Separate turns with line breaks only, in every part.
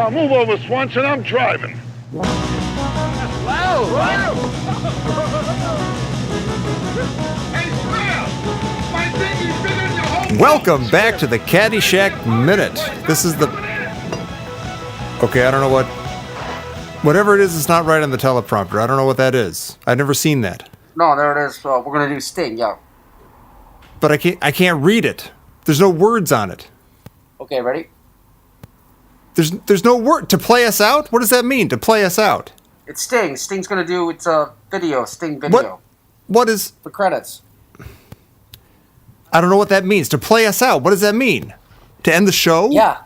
Move over, Swanson. I'm driving.
Wow!
Hey, Smails! My thing is bigger than your whole...
Welcome back to the Caddyshack Minute. This is the... Okay, I don't know what... Whatever it is, it's not right on the teleprompter. I don't know what that is. I've never seen that.
No, there it is. We're gonna do Sting, yeah.
But I can't read it. There's no words on it.
Okay, ready?
There's no word. To play us out? What does that mean, to play us out?
It's Sting. Sting's gonna do its video, Sting video.
What is...
The credits.
I don't know what that means. To play us out. What does that mean? To end the show?
Yeah.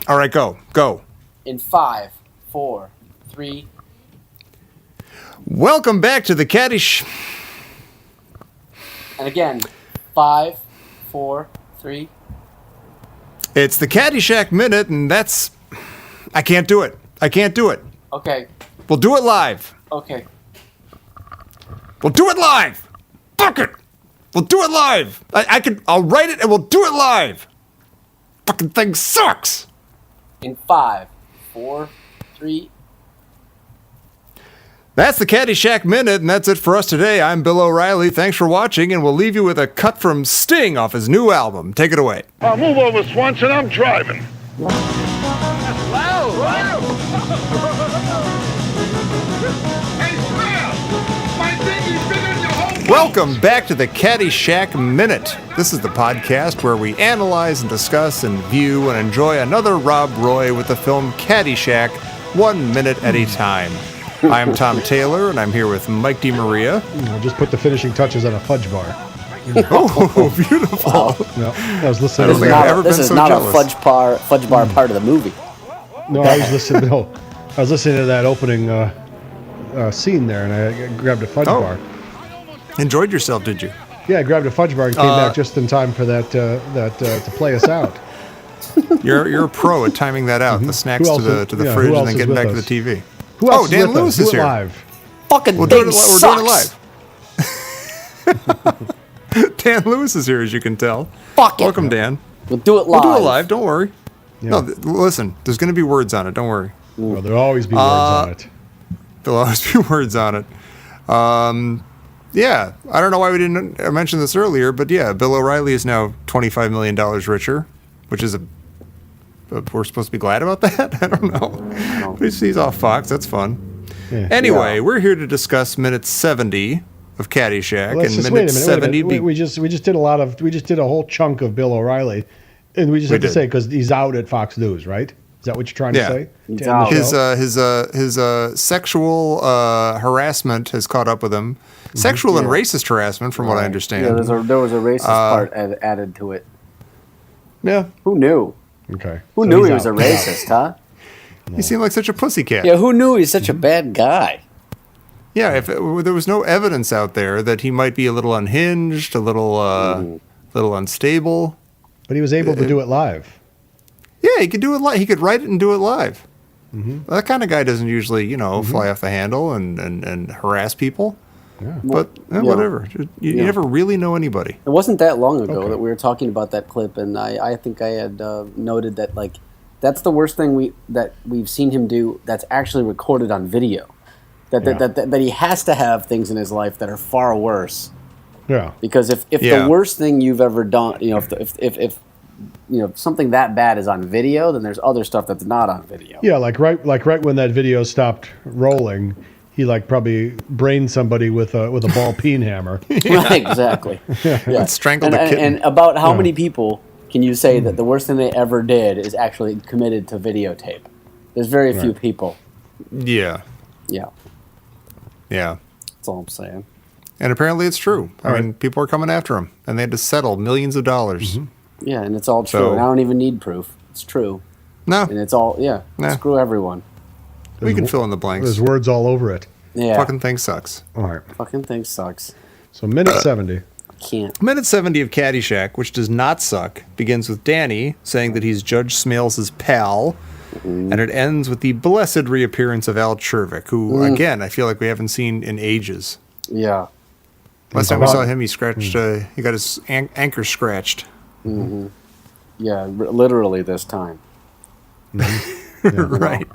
All right, go.
In 5, 4, 3.
Welcome back to the Caddyshack...
And again, 5, 4, 3.
It's the Caddyshack Minute, and that's... I can't do it.
Okay.
We'll do it live.
Okay.
We'll do it live. Fuck it. We'll do it live. I'll write it and we'll do it live. Fucking thing sucks.
In 5, 4, 3.
That's the Caddyshack Minute, and that's it for us today. I'm Bill O'Reilly. Thanks for watching, and we'll leave you with a cut from Sting off his new album. Take it away.
Move over, Swanson. I'm driving.
Wow!
Hey, Smails! My thing is bigger than your whole...
Welcome back to the Caddyshack Minute. This is the podcast where we analyze and discuss and view and enjoy another Rob Roy with the film Caddyshack, 1 minute at a time. I'm Tom Taylor, and I'm here with Mike DeMaria.
I'll just put the finishing touches on a fudge bar.
Oh, beautiful.
No, I was listening.
don't think I've ever
This
been
is
so
not
jealous.
a fudge bar part of the movie.
No, I was listening. No, I was listening to that opening scene there, and I grabbed a fudge bar.
Enjoyed yourself, did you?
Yeah, I grabbed a fudge bar and came back just in time for that to play us out.
You're a pro at timing that out. The snacks
Who
to
else
the
is-
fridge
who
and
else
then
is
getting
with
back to
us?
the TV.
Who else
Dan
is with
Lewis
us?
is
Do it
here.
live.
Fucking
We're
thing
doing it
sucks.
live. Dan Lewis is here, as you can tell.
Fuck it.
Welcome, Dan.
We'll do it live.
We'll do it live. Don't worry.
Yeah.
No, listen. There's going to be words on it. Don't worry.
Well, there'll always be words on it.
There'll always be words on it. Yeah, I don't know why we didn't mention this earlier, but yeah, Bill O'Reilly is now $25 million richer, which is we're supposed to be glad about that? I don't know. He's off Fox. That's fun.
Yeah.
Anyway, we're here to discuss minute 70 of Caddyshack,
Well, let's
and
just
minute
wait a
70.
minute. We just did a whole chunk of Bill O'Reilly, and we just have to
did.
say because he's out at Fox News, right? Is that what you're trying
Yeah.
to say?
He's
To end the
out.
show?
His sexual harassment has caught up with him. Sexual and racist harassment, from what I understand.
Yeah, there was a racist part added to it.
Yeah.
Who knew?
Okay.
Who
So
knew
he's
he was
out.
a racist, huh?
He seemed like such a pussycat.
Yeah, who knew he's such a bad guy?
Yeah, if there was no evidence out there that he might be a little unhinged, a little unstable.
But he was able to do it live.
Yeah, he could do it live. He could write it and do it live. That kind of guy doesn't usually, fly off the handle and harass people.
Yeah.
But whatever. You never really know anybody.
It wasn't that long ago
Okay.
that we were talking about that clip, and I think I had noted that that's the worst thing we've seen him do that's actually recorded on video. That he has to have things in his life that are far worse.
Yeah.
Because if the worst thing you've ever done, if something that bad is on video, then there's other stuff that's not on video.
Yeah, like right when that video stopped rolling, he probably brained somebody with a ball peen hammer.
Right, exactly. Yeah.
And strangled a kitten.
And about how many people can you say that the worst thing they ever did is actually committed to videotape? There's very few people.
Yeah.
Yeah,
Yeah.
that's all I'm saying.
And apparently it's true. I mean, people are coming after him, and they had to settle millions of dollars.
Yeah, and it's all true.
So-
And I don't even need proof. It's true.
No,
And it's all,
Nah.
screw everyone.
we can fill in the blanks.
There's words all over it.
Yeah,
Fucking thing sucks.
All right.
fucking thing sucks.
So minute 70.
Can't.
Minute 70 of Caddyshack, which does not suck, begins with Danny saying that he's Judge Smails' pal, and it ends with the blessed reappearance of Al Chervik, who, again, I feel like we haven't seen in ages.
Yeah.
Last time we saw him, he scratched. He got his anchor scratched.
literally this time.
Right.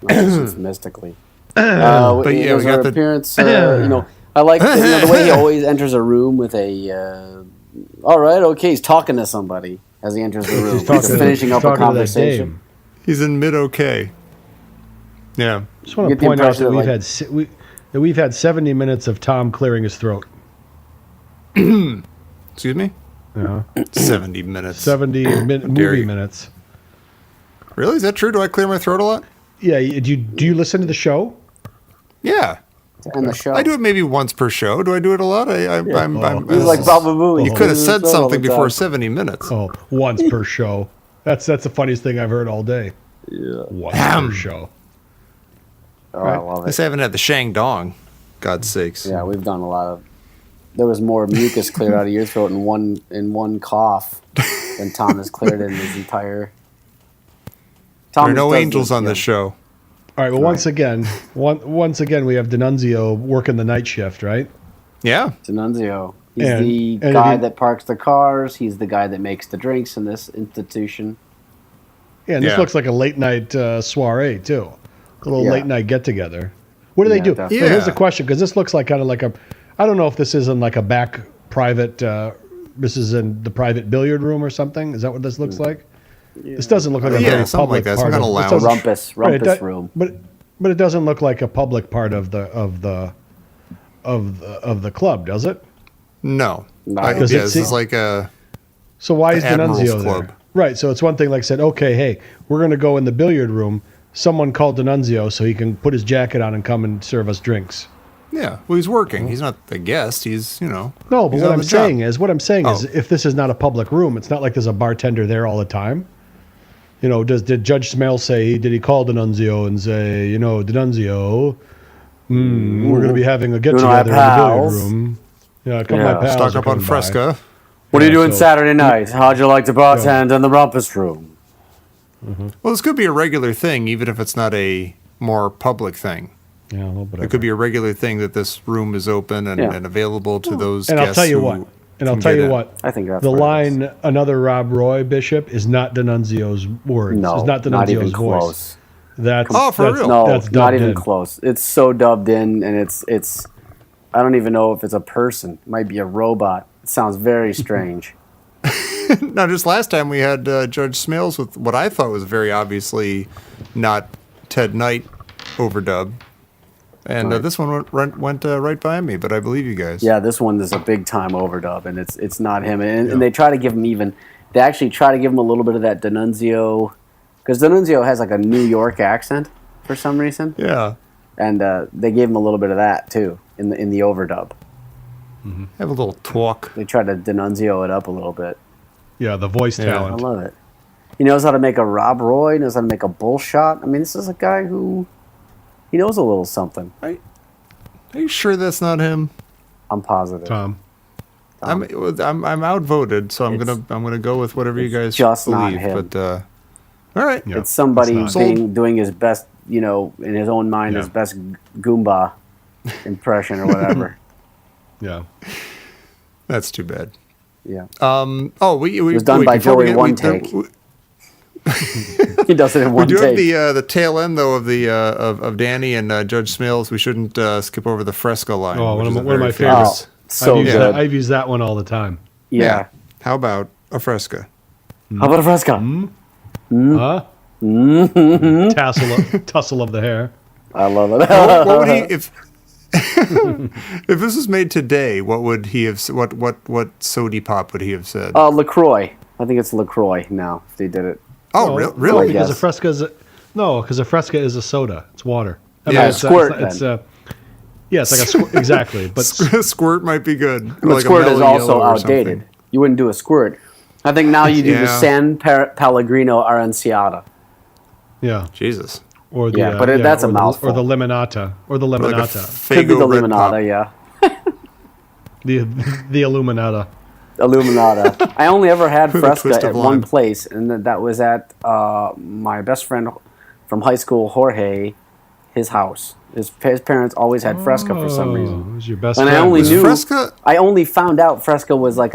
It's mystically.
But yeah, we got the
appearance. I like the way he always enters a room with a. All right, okay, he's talking to somebody as he enters the room. He's finishing up a conversation.
He's in mid-okay. Yeah.
I just want to point out that we've had 70 minutes of Tom clearing his throat.
Excuse me? 70 minutes.
70 movie minutes.
Really? Is that true? Do I clear my throat a lot?
Yeah. Do you listen to the show?
Yeah.
And the show.
I do it maybe once per show. Do I do it a lot? I'm
He's like Baba Booey.
You could have said something before 70 minutes.
Oh, once per show. That's the funniest thing I've heard all day.
Yeah.
Once per show.
Oh, I love
At least
it.
I haven't had the Shang Dong. God's sakes.
Yeah, we've done a lot of. There was more mucus cleared out of your throat in one cough than Tom has cleared in his entire.
There are no angels on this show.
All right. Well, once again, we have D'Annunzio working the night shift, right?
Yeah.
D'Annunzio. He's the guy that parks the cars. He's the guy that makes the drinks in this institution.
Yeah, and this looks like a late night soiree too. A little late night get together. What do they do?
Definitely.
So here's the question, because this looks like kind of like I don't know if this is in like a back private. This is in the private billiard room or something. Is that what this looks like? Yeah. This doesn't look like a very
something
public
like that.
part
Some kind of lounge.
Rumpus room.
But it doesn't look like a public part of the club, does it?
No.
Because
this is like a.
So why is D'Annunzio there?
Club.
Right. So it's one thing like said, okay, hey, we're going to go in the billiard room. Someone called D'Annunzio so he can put his jacket on and come and serve us drinks.
Yeah. Well, he's working. He's not the guest. He's, No,
but what I'm saying is if this is not a public room, it's not like there's a bartender there all the time. Did Judge Smails did he call D'Annunzio and say, D'Annunzio, we're going to be having a get-together in the billiard room. Yeah, my pals.
Stock up on Fresca.
What are you doing Saturday night? How'd you like to bartend in the rumpus room?
Mm-hmm. Well, this could be a regular thing, even if it's not a more public thing.
Yeah, a little bit.
It could be a regular thing that this room is open and available to those
and
guests.
I'll tell you what.
I think that's
the line. Another Rob Roy Bishop is not D'Annunzio's words.
No,
it's not D'Annunzio's voice.
Close.
For real?
No,
that's
not even
in.
close. It's so dubbed in, and it's. I don't even know if it's a person. It might be a robot. It sounds very strange.
Now, just last time we had Judge Smails with what I thought was very obviously not Ted Knight overdub. And this one went right by me, but I believe you guys.
Yeah, this one is a big time overdub, and it's not him. And they try to give him they actually try to give him a little bit of that D'Annunzio, because D'Annunzio has like a New York accent for some reason.
Yeah.
And they gave him a little bit of that too in the overdub.
Mm-hmm. Have a little talk.
They try to D'Annunzio it up a little bit.
Yeah, the voice talent.
I love it. He knows how to make a Rob Roy, knows how to make a bull shot. I mean, this is a guy who he knows a little something.
Are you sure that's not him?
I'm positive.
Tom.
I'm outvoted, so I'm gonna go with whatever you guys
just
believe.
Not him.
But all right,
it's somebody doing his best, in his own mind, his best Goomba impression or whatever.
Yeah,
that's too bad.
Yeah.
It
was done by Joey one take. He does it in one take.
We do have the tail end though of the of Danny and Judge Smails. We shouldn't skip over the Fresca line.
Oh, one of my favorites.
So good.
I've used that one all the time.
Yeah.
How about a Fresca?
How about a Fresca?
Huh? Tussle of the hair.
I love it.
What would he if this was made today? What would he have? What sody pop would he have said?
LaCroix. I think it's LaCroix now. If they did it.
Oh, really?
Because a Fresca is because a Fresca is a soda. It's water.
Squirt.
It's like a squirt. Exactly. But
squirt might be good.
But
like
squirt is also outdated. You wouldn't do a squirt. I think now you do the San Pellegrino Aranciata.
Yeah.
Jesus.
Or the,
but that's a mouthful.
Or the limonata. Or the limonata.
Could be the limonata, yeah.
the Illuminata.
Illuminata. I only ever had Fresca at one place, and that was at my best friend from high school, Jorge, his house. His parents always had Fresca for some reason.
It was your best
and
friend.
I only knew
Fresca?
I only found out Fresca was like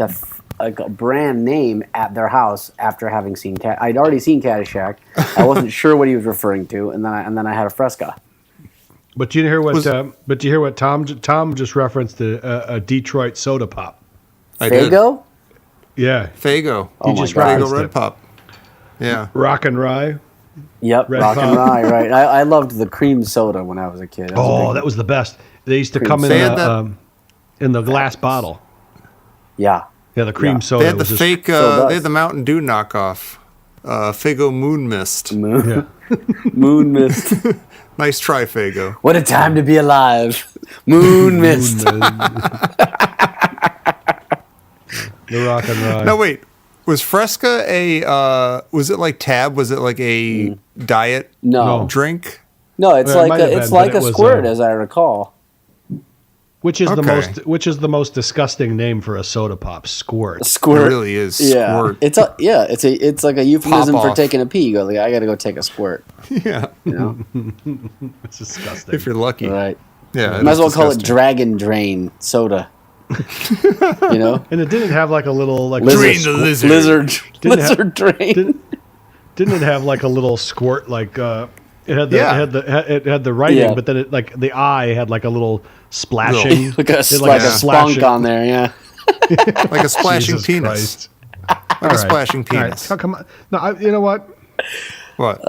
like a brand name at their house after having seen I'd already seen Caddyshack. I wasn't sure what he was referring to, and then I had a Fresca.
But you hear what Tom just referenced a Detroit soda pop.
Fago?
Yeah.
Fago.
Oh
He just
my God.
referenced
Fago Red
it.
Pop. Yeah.
Rock and Rye.
Yep,
Red
Rock and
Pop.
Rye, right. I loved the cream soda when I was a kid.
That was the best. They used to come in the glass bottle.
Yeah.
Yeah, the cream soda.
They had the
was
fake.
so
They had the Mountain Dew knockoff. Fago Moon Mist.
Yeah.
Moon Mist.
Nice try, Fago.
What a time to be alive. Moon Mist.
The Rock and Rye.
No, wait. Was Fresca was it like Tab? Was it like a diet
No.
drink?
No, it's
Well, it
like
might have
it's
been,
like
but
a
it was,
squirt, as I recall.
Which is
Okay.
the most disgusting name for a soda pop? Squirt.
It
Squirt.
really is.
Yeah.
Squirt.
It's like a euphemism
Pop
for
off.
taking a pee. You go, like, I got to go take a squirt.
Yeah.
You know,
It's disgusting.
If you're lucky.
right?
Yeah.
Might as well call it Dragon Drain soda. You know,
And it didn't have like a little like
Drain the lizard.
Didn't have-
lizard drain.
Didn't it have like a little squirt like it had the
Yeah.
it had the writing,
Yeah.
but then it like the eye had like a little splashing.
like a
It had
like a
splashing-
spunk on there. Yeah.
Like a splashing
Jesus
penis.
Christ.
Like a splashing
All right.
penis.
Oh, come on. No, you know what?
What?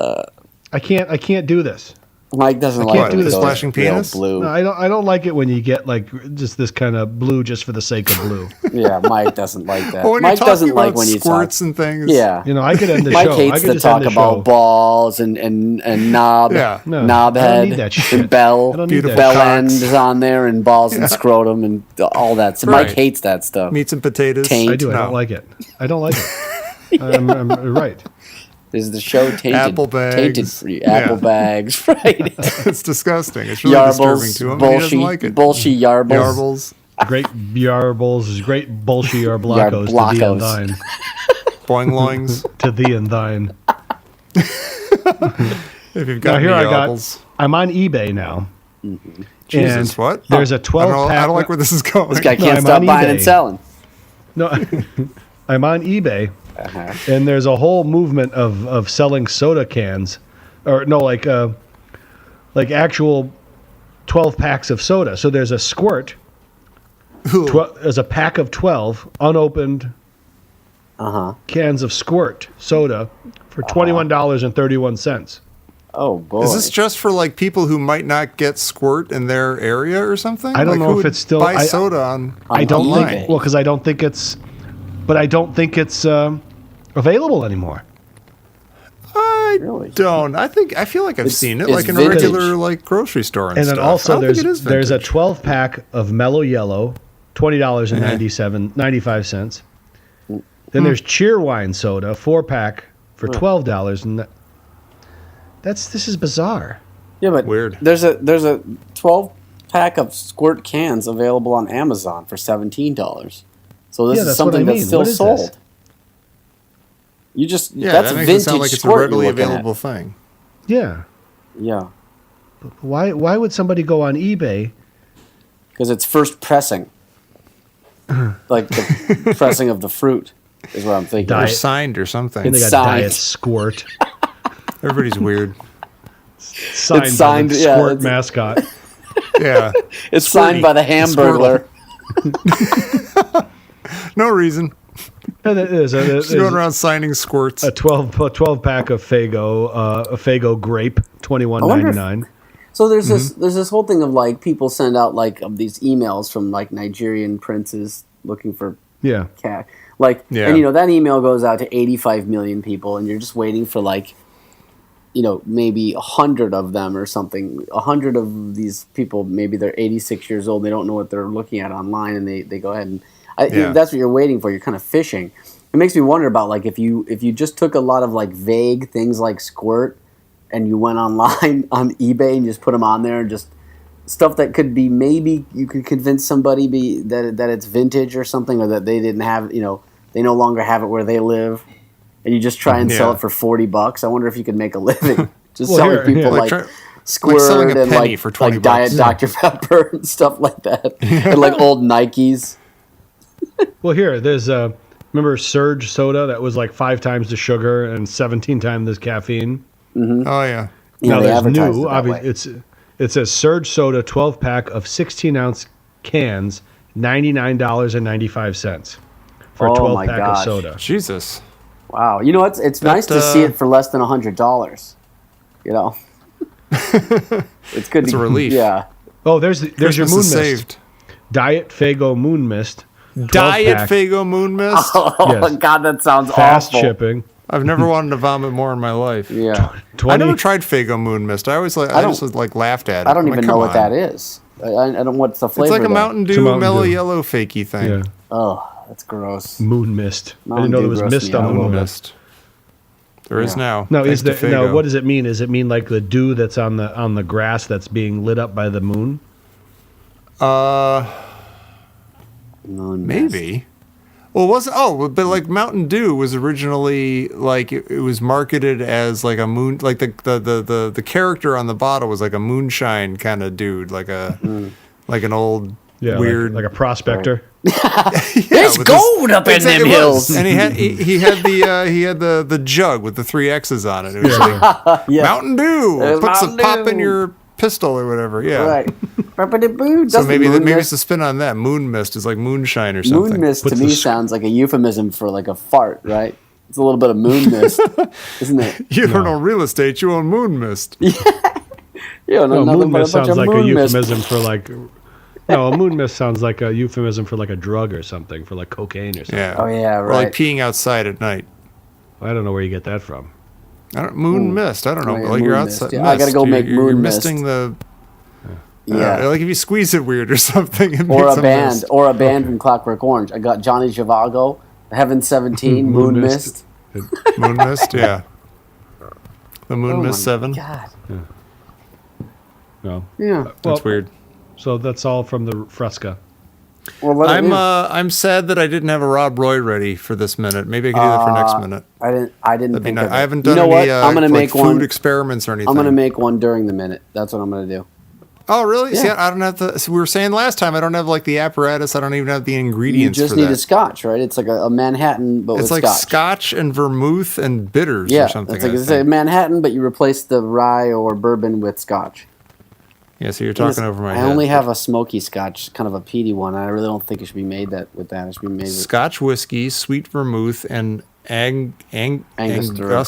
I can't do this.
Mike doesn't
can't
like
do
when
the
it goes
splashing
pale
penis?
blue.
No, I don't like it when you get like just this kind of blue just for the sake of blue.
Yeah, Mike doesn't like that.
Well, when
Mike
you're
doesn't
talking
like
about
when you
squirts
talk.
and things.
Yeah.
You know, I could end the
Mike
show. I
hates
could
to
just
talk
end the
about
show.
balls and knob,
Yeah.
No,
knob
I don't
head
need that shit.
and bell,
I don't need that
bell
shit.
end is on there and balls and scrotum and all that. So
Right.
Mike hates that stuff.
Meats and potatoes.
Taint.
I do. I
No.
don't like it. I don't like it. I'm right.
This is the show tainted,
Apple bags.
tainted for you.
Yeah.
Apple bags, right?
It's disgusting. It's really disturbing to him. He doesn't like it.
bullshit yarbles.
Yarbles.
Great yarbles, great bullshit yarblacos to thee and
Yarblacos.
thine.
Boing loings.
To thee and thine.
If you've got
Now
any
here
yarbles.
I'm on eBay now.
Jesus,
And
what?
There's a
I
12
don't,
pack.
I don't like where this is going.
This guy
No,
can't
I'm
stop
on
buying and
eBay.
selling.
No, I'm on eBay,
Uh-huh.
and there's a whole movement of selling soda cans, or no, like actual 12 packs of soda. So there's a squirt. There's a pack of 12 unopened cans of squirt soda for $21.31.
Oh boy!
Is this just for like people who might not get squirt in their area or something?
I don't
Like,
know
who
if
would
it's still-
buy
I-
soda on.
I don't
online.
think because I don't think it's, but I don't think it's available anymore.
I
Really?
don't. I feel like I've seen it
it's
like in
vintage.
a regular like grocery store and
And
stuff.
then
I
also
don't think it is
there's a
vintage.
12 pack of Mellow Yellow, $20.95. Then there's Cheerwine soda, 4-pack for $12, and this is bizarre.
Yeah, but
Weird.
There's a 12 pack of squirt cans available on Amazon for $17. So this
Yeah,
is
that's what I
something that's
mean.
still
What is
sold.
this?
You just
Yeah,
that's
that makes
vintage
it sound like it's a
squirt
readily
you're looking
available
at.
thing.
Yeah.
Yeah,
Why would somebody go on eBay?
because it's first pressing, like the pressing of the fruit is what I'm thinking.
Or
Diet.
signed or something.
And they got
Signed.
Diet Squirt.
Everybody's weird.
Signed,
signed,
by the
yeah,
Squirt
it's-
mascot.
Yeah.
It's signed by the Hamburglar.
No reason.
And there's
Just going around signing squirts.
a 12 pack of Fago, a Fago grape, $21.99.
So there's this whole thing of like people send out like of these emails from like Nigerian princes looking for
Yeah.
cat. Like,
Yeah.
and you know, that email goes out to 85 million people and you're just waiting for like, you know, maybe 100 of them or something. 100 of these people, maybe they're 86 years old. They don't know what they're looking at online and they go ahead and
Yeah.
that's what you're waiting for. You're kind of fishing. It makes me wonder about like if you just took a lot of like vague things like squirt and you went online on eBay and just put them on there and just stuff that could be maybe you could convince somebody that it's vintage or something or that they didn't have, you know, they no longer have it where they live and you just try and sell
Yeah.
it for $40. I wonder if you could make a living just
Well,
selling
here-
people
here.
like
Like
squirt
selling a
and
penny
like,
for 20
like Diet
bucks.
Dr. Pepper and stuff like that and like old Nikes.
Well, here, there's Remember Surge soda that was like 5 times the sugar and 17 times the caffeine?
Oh yeah.
Now
they
there's
advertised
new.
it that way.
It says Surge soda 12 pack of 16-ounce cans, $99.95 for a
Oh
12
my
pack of
gosh.
soda.
Jesus.
Wow. You know, it's nice to see it for less than $100. You know, it's good.
It's
to,
a relief.
Yeah.
Oh, there's your
Christmas
Moon
is
Mist.
saved.
Diet Fago Moon Mist. 12
Diet
pack,
Fago Moon Mist.
Oh
Yes.
God, that sounds
fast
awful.
shipping.
I've never wanted to vomit more in my life.
Yeah.
20,
I never tried Fago Moon Mist. I always like. I just like laughed at it.
I don't
I'm
even
like,
know
come
what
on.
that is. I don't. What's the
It's
flavor?
like a
of that?
Mountain
It's a
Dew
Mountain
mellow
Dew.
yellow fakey thing.
Yeah.
Oh, that's gross.
Moon Mist. I
Mountain
didn't know
Dew
there was
grossed
mist
me
on
out a
Moon
little bit.
Mist.
There is
Yeah.
now.
Now,
thanks to Faygo.
what does it mean? Does it mean like the dew that's on the grass that's being lit up by the moon?
Moon Mist.
Maybe. Well, but like Mountain Dew was originally like it was marketed as like a moon, like the character on the bottle was like a moonshine kind of dude, like like an old weird
like a prospector.
There's
with
gold up in
Exactly,
them
it
hills.
was. And he had the jug with the 3 X's on it. It was like
Yeah.
Mountain Dew.
There's
Put some
Mountain
pop in
Dew.
your pistol or whatever. Yeah.
Right. Boo.
So maybe
Moon
maybe
Mist,
it's a spin on that. Moon Mist is like moonshine or something.
Moon Mist to
Puts
me
the
sounds like a euphemism for like a fart, right? It's a little bit of moon mist, isn't it?
You don't own real estate. You own Moon Mist.
You don't know
No,
nothing
moon
but a
mist
bunch
sounds
of
like a
moon mist.
euphemism for like. No, a moon mist sounds like a euphemism for like a drug or something, for like cocaine or something.
Yeah.
Oh yeah,
Or like
right.
peeing outside at night.
I don't know where you get that from.
Moon mist. I don't know.
Oh, yeah,
like you're
moon mist,
outside.
yeah. I gotta go make
you're
moon
misting
mist.
the.
Yeah.
Like if you squeeze it weird or something. It
Or
makes
a band,
mist.
or a band from Clockwork Orange. I got Johnny Zhivago, Heaven 17,
Moon
Moon
Mist.
Mist.
Moon Mist. Yeah. The Moon
Oh
Mist
my
7.
God.
No.
Yeah.
That's
Well,
weird.
So that's all from the Fresca.
Well, let it-
I'm sad that I didn't have a Rob Roy ready for this minute. Maybe I could do that for next minute.
I didn't
That'd be
think
nice.
of it.
I haven't done
you know
any
what? I'm gonna
like
make
food
one.
experiments or anything.
I'm gonna make one during the minute. That's what I'm gonna do.
Oh, really?
Yeah.
See, I don't have the. So we were saying last time I don't have like the apparatus. I don't even have the
You
ingredients
just
for
need
that.
a scotch, right? It's like a Manhattan, but
It's
with
like
scotch.
scotch and vermouth and bitters
Yeah,
or something.
it's like
I
it's a
think.
Manhattan, but you replace the rye or bourbon with scotch.
Yeah, so you're talking over my
I
head.
only have a smoky scotch, kind of a peaty one. And I really don't think it should be made with that. It should be made with
Scotch whiskey, sweet vermouth, and
Angostura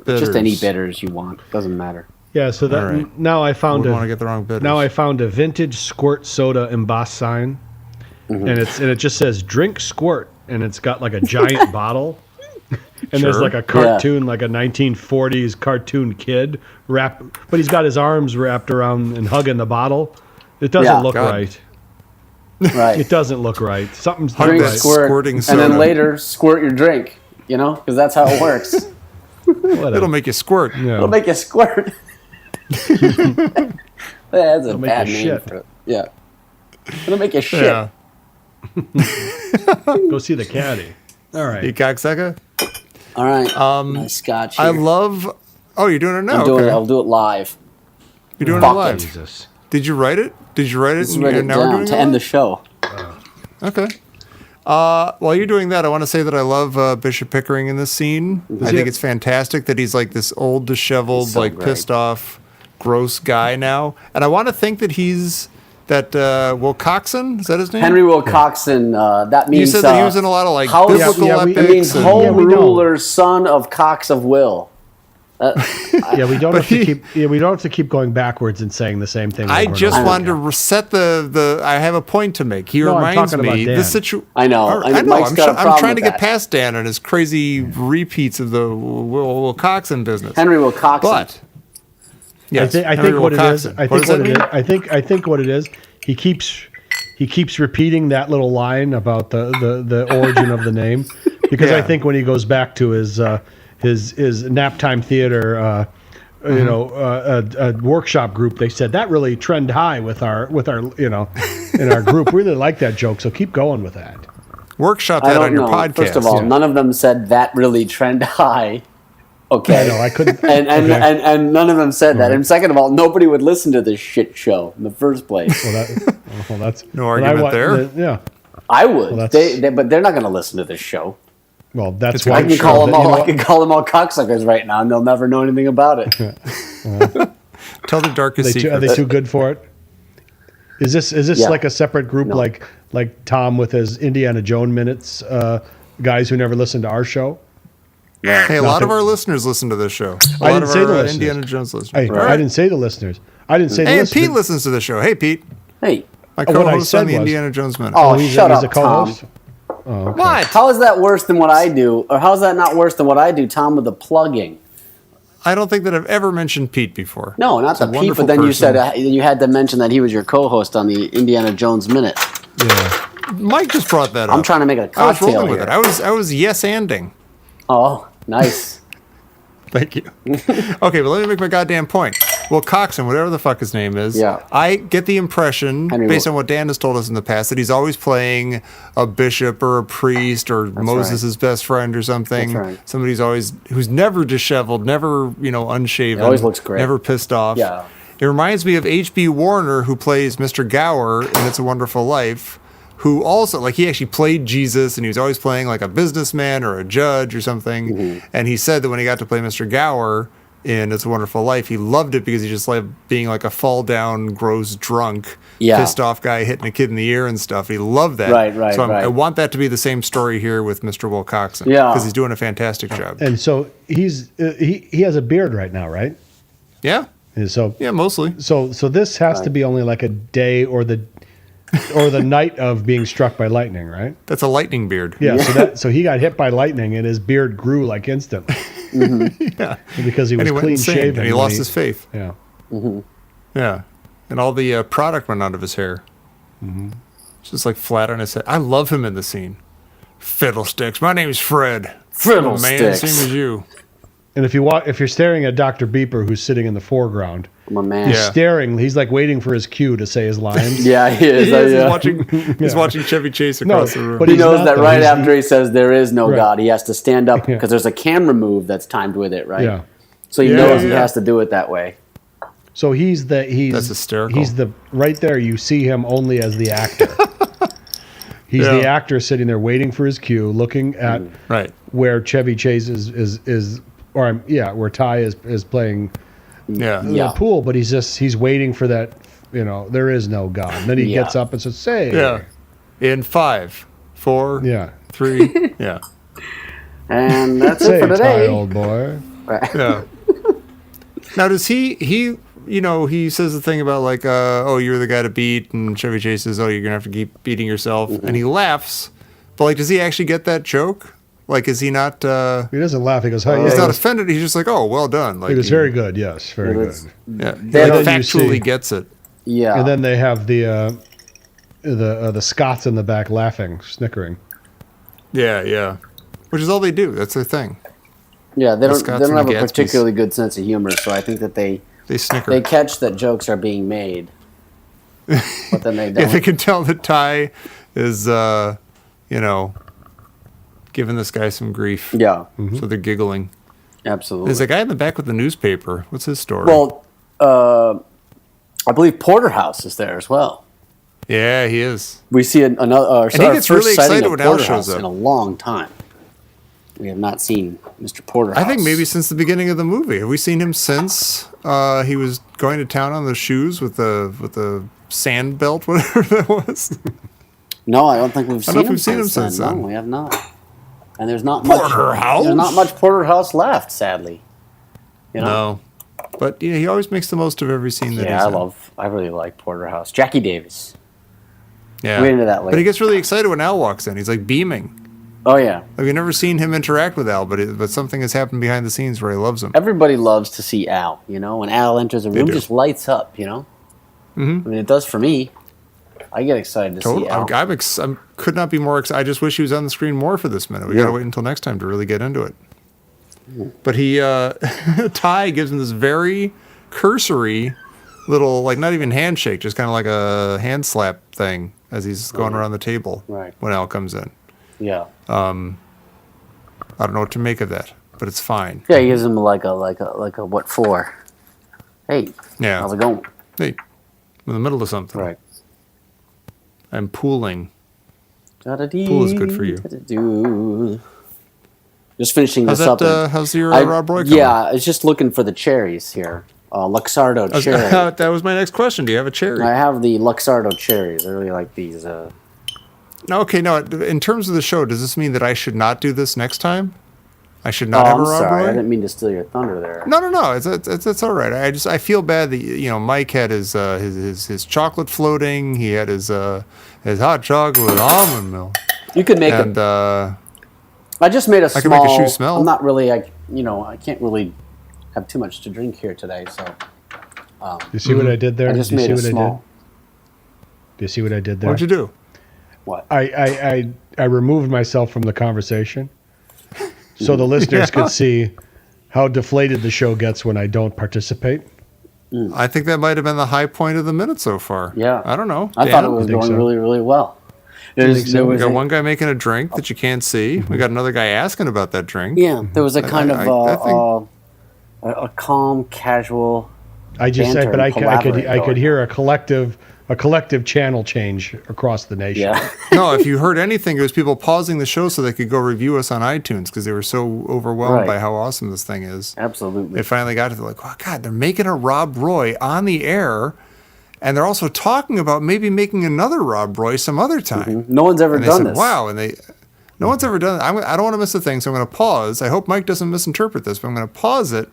bitters.
Just any bitters you want. Doesn't matter.
Yeah. So that
All right.
now I found
Wouldn't want to get the wrong bitters.
now I found a vintage squirt soda embossed sign,
Mm-hmm.
and it just says "Drink Squirt," and it's got like a giant bottle, and there's
Sure.
like a cartoon, like a 1940s cartoon kid wrapped, but he's got his arms wrapped around and hugging the bottle. It doesn't
Yeah.
look
God.
right.
Right.
It doesn't look right. Something's not
Hug
Drink
that
right.
squirt,
squirting
and
soda.
then later squirt your drink. You know, because that's how it works.
Whatever.
It'll make you squirt.
Yeah.
It'll make you squirt. That's a
make
bad
you
name
shit.
for it. Yeah. It'll make you shit.
Yeah.
Go see the caddy. All right.
You cocksucker.
All right. Nice scotch.
I
here.
love. Oh, you're doing it now.
I'm doing
okay.
it. I'll do it live.
You're doing
Fuck
it live.
Jesus.
Did you write it? Did you write it?
Just write it
now we're
down
doing
to
it
end the
live?
show.
Okay. While you're doing that, I want to say that I love Bishop Pickering in this scene. I think it's fantastic that he's like this old, disheveled,
He's so
like
great.
pissed off, gross guy now. And I want to think that he's that Wilcoxon. Is that his name?
Henry Wilcoxon. That means
You said that he was in a lot of like
house-
biblical
Yeah, we-
It means
epics. and-
home
we know.
ruler, son of Cox of Will.
Yeah, we don't have to keep. Yeah, we don't have to keep going backwards and saying the same thing.
I
over and
just
over
wanted to
again.
reset the. I have a point to make. He
No, I'm
reminds
talking about
me
Dan.
the situation.
I know.
I know.
Mike's
I'm,
got a
I'm
problem
trying to
with
get
that.
past Dan and his crazy repeats of the Wilcoxon business.
Henry Wilcoxon.
But yes,
I
Henry
think what it is.
Wilcoxon.
I
What
think
does
what
that
it is.
mean?
I think what it is. He keeps repeating that little line about the origin of the name, because
Yeah.
I think when he goes back to his nap time theater. A workshop group. They said that really trend high with our in our group. We really like that joke, so keep going with that.
Workshop
I
that on
don't
your
know.
podcast.
First of all,
Yeah.
none of them said that really trend high. Okay.
I know I couldn't.
And
okay.
and none of them said that. And second of all, nobody would listen to this shit show in the first place.
Well, that's
No
but
argument there.
Yeah.
I would.
Well,
But they're not going to listen to this show.
Well, that's
It's
why
a
I
good
can call them all.
You know
I can call them all cocksuckers right now, and they'll never know anything about it.
Tell the darkest
Are
secret.
they too good for it? Is this
Yeah.
like a separate group,
No.
like Tom with his Indiana Jones minutes, guys who never listen to our show?
Hey, a lot of our listeners listen to this show. A
I
lot
didn't
of
say the
our
listeners.
Indiana Jones listeners.
Hey,
All right.
I didn't say the listeners. I didn't say the
Hey, and
listeners.
Pete listens to the show. Hey, Pete.
Hey,
My
Oh, what I
co-host
said
on the
was-
Indiana Jones Minute.
oh,
he's
shut
a
up, Tom.
co-host?
What?
How is that worse than what I do, or how is that not worse than what I do, Tom, with the plugging?
I don't think that I've ever mentioned Pete before.
No, not
He's a
the Pete,
wonderful
but then you
person.
said you had to mention that he was your co-host on the Indiana Jones Minute.
Yeah.
Mike just brought that up.
I'm trying to make a
I was
cocktail
rolling with
here.
it. I was yes-anding.
Oh, nice.
Thank you. Okay, but let me make my goddamn point. Well, Coxon, whatever the fuck his name is,
Yeah.
I get the impression,
Henry
based
Wil-
on what Dan has told us in the past, that he's always playing a bishop or a priest or Moses' best friend or something.
That's right.
Somebody who's never disheveled, never, unshaven.
always looks great.
Never pissed off.
Yeah.
It reminds me of H.B. Warner, who plays Mr. Gower in It's a Wonderful Life, who also, he actually played Jesus, and he was always playing like a businessman or a judge or something.
Mm-hmm.
And he said that when he got to play Mr. Gower in It's a Wonderful Life, he loved it because he just liked being like a fall down, gross drunk, pissed off guy hitting a kid in the ear and stuff. He loved that.
Right,
So
right.
I want that to be the same story here with Mr. Will Coxon.
Yeah.
Because he's doing a fantastic job.
And so he has a beard right now, right?
Yeah.
And so
Yeah, mostly.
so this has to be only like a day or the night of being struck by lightning, right?
That's a lightning beard.
Yeah. So he got hit by lightning and his beard grew like instantly.
Yeah.
Because he
And
was
he went
clean
insane,
shaven.
and he
when
lost his faith.
Yeah.
Yeah. And all the product went out of his hair. It's just like flat on his head. I love him in the scene. Fiddlesticks. My name's Fred.
Fiddlesticks.
Man, same as you.
And if you're staring at Dr. Beeper, who's sitting in the foreground,
I'm a man.
Yeah.
staring, he's like waiting for his cue to say his lines.
Yeah, he is.
He is.
yeah.
He's watching Chevy Chase across the room.
but
He
he's
knows
not,
that
though.
right
He's-
after he says there is no
Right.
God, he has to stand up
Yeah.
because there's a camera move that's timed with it, right?
Yeah.
So he
Yeah,
knows he
yeah.
has to do it that way.
So he's
That's hysterical.
He's right there. You see him only as the actor. He's the
Yeah.
actor sitting there waiting for his cue, looking at
Right.
where Chevy Chase where Ty is playing
Yeah.
Yeah.
the pool, but he's waiting for that. There is no God. And then he
Yeah.
gets up and says, "Say,
Yeah. In 5, 4,
yeah,
3. Yeah.
And that's
say,
it for
Ty,
today.
old boy."
Yeah. Now, does he says the thing about oh, you're the guy to beat, and Chevy Chase says, oh, you're gonna have to keep beating yourself, and he laughs, but does he actually get that joke? Is he not?
He doesn't laugh. He goes, "Oh, yeah."
He's
He
not
goes,
offended. He's just like, oh, well done.
"He was very good. Yes, very
It
good."
was-
Yeah.
Then
He
you
factually
see-
gets it.
Yeah.
And then they have the Scots in the back laughing, snickering.
Yeah, yeah. Which is all they do. That's their thing.
yeah, they don't
Scots
they don't
and
have
the
a
Gatsbys.
particularly good sense of humor, so I think that they
Snicker.
catch that jokes are being made. But then they don't.
Yeah, they can tell that Ty is, giving this guy some grief.
Yeah,
So they're giggling.
absolutely.
There's a guy in the back with the newspaper. What's his story?
Well, I believe Porterhouse is there as well.
yeah, he is.
We see another.
he gets really excited when Al shows up.
in a long time. We have not seen Mr. Porterhouse.
I think maybe since the beginning of the movie. Have we seen him since he was going to town on those shoes with the sand belt, whatever that was?
No, I don't think we've seen
know if
him
we've seen him
since
since
then.
then.
No, we have not. And there's not much.
Porterhouse?
There's not much Porterhouse left, sadly.
No. But he always makes the most of every scene that
Yeah,
he's in.
I really like Porterhouse. Jackie Davis.
Yeah.
We'll get into that later.
But he gets really excited when Al walks in. He's like beaming.
Oh yeah,
We've never seen him interact with Al, but something has happened behind the scenes where he loves him.
everybody loves to see Al. When Al enters a room,
do.
just lights up. I mean, it does for me. I get excited to see Al.
I could not be more excited. I just wish he was on the screen more for this minute. We got to wait until next time to really get into it. But he, Ty gives him this very cursory little, not even handshake, just kind of like a hand slap thing as he's going around the table
Right.
when Al comes in.
Yeah.
I don't know what to make of that, but it's fine.
Yeah, he gives him like a what for? Hey,
Yeah.
how's it going?
Hey, I'm in the middle of something.
Right.
I'm pooling. Pool is good for you.
Just finishing
How's
this
that?
up.
How's your Rob Roy coming?
Yeah, I was just looking for the cherries here. Luxardo cherry.
That was my next question. Do you have a cherry?
I have the Luxardo cherries. I really like these.
Okay, no. In terms of the show, does this mean that I should not do this next time? I should not have a
I'm
Rob
sorry.
Roy?
I didn't mean to steal your thunder there.
No. It's all right. I feel bad that Mike had his chocolate floating. He had his hot chocolate with almond milk.
You could make
And
I just made a small.
I can make a shoe smell.
I'm not really. I can't really have too much to drink here today. So.
You see what I did there?
I just
Do you
made
see
a
what I did?
small.
Do you see what I did there?
What'd you do?
What?
I removed myself from the conversation so the listeners could see how deflated the show gets when I don't participate.
I think that might have been the high point of the minute so far.
Yeah.
I don't know.
I thought it was
think
going
so?
really, really well.
We got one guy making a drink that you can't see. We got another guy asking about that drink.
Yeah, there was a kind
I
of a calm, casual.
I
banter and collaborate
I could
going
hear a collective channel change across the nation.
Yeah.
No, if you heard anything, it was people pausing the show so they could go review us on iTunes because they were so overwhelmed
Right.
by how awesome this thing is.
Absolutely.
They finally got to it. They're like, oh, God, they're making a Rob Roy on the air. And they're also talking about maybe making another Rob Roy some other time.
No one's ever
And they
done
said,
this.
wow. And no one's ever done it. I don't want to miss a thing, so I'm going to pause. I hope Mike doesn't misinterpret this, but I'm going to pause it.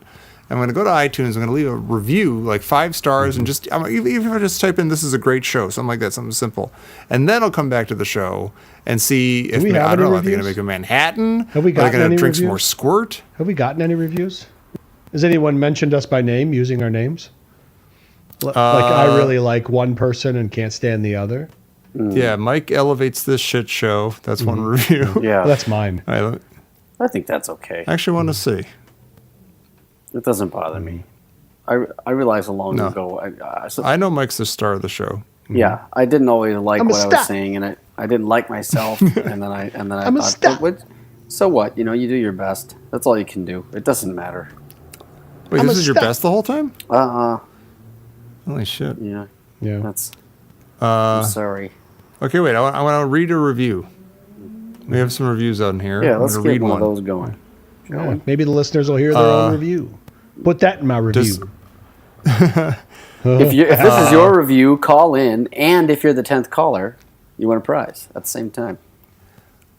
I'm going to go to iTunes. I'm going to leave a review, like 5 stars, and just even if I just type in "this is a great show," something like that, something simple, and then I'll come back to the show and see if
we have
I don't
any
know. Are they going to
reviews?
make a Manhattan?
Have we
Are they
gotten
going
any
to drink some
reviews?
more squirt?
Have we gotten any reviews? Has anyone mentioned us by name using our names? Like I really like one person and can't stand the other.
Yeah, Mike elevates this shit show. That's one review.
Yeah,
That's mine.
I
I think that's okay.
actually want to see.
It doesn't bother me. I realized long
No.
ago.
I know Mike's the star of the show.
Yeah, I didn't always like
I'm a
what I
star.
was saying, and I didn't like myself, and then I
I'm a
thought,
star.
so what? You do your best. That's all you can do. It doesn't matter.
Wait,
I'm
this
a
is your
star.
best the whole time? Holy shit.
Yeah.
Yeah.
That's. I'm sorry.
Okay, wait. I want to read a review. We have some reviews out in here.
Yeah,
I'm
let's
gonna
get
read
one of those going.
Yeah, maybe the listeners will hear their own review. Put that in my review.
Just-
If this is your review, call in, and if you're the 10th caller, you win a prize at the same time.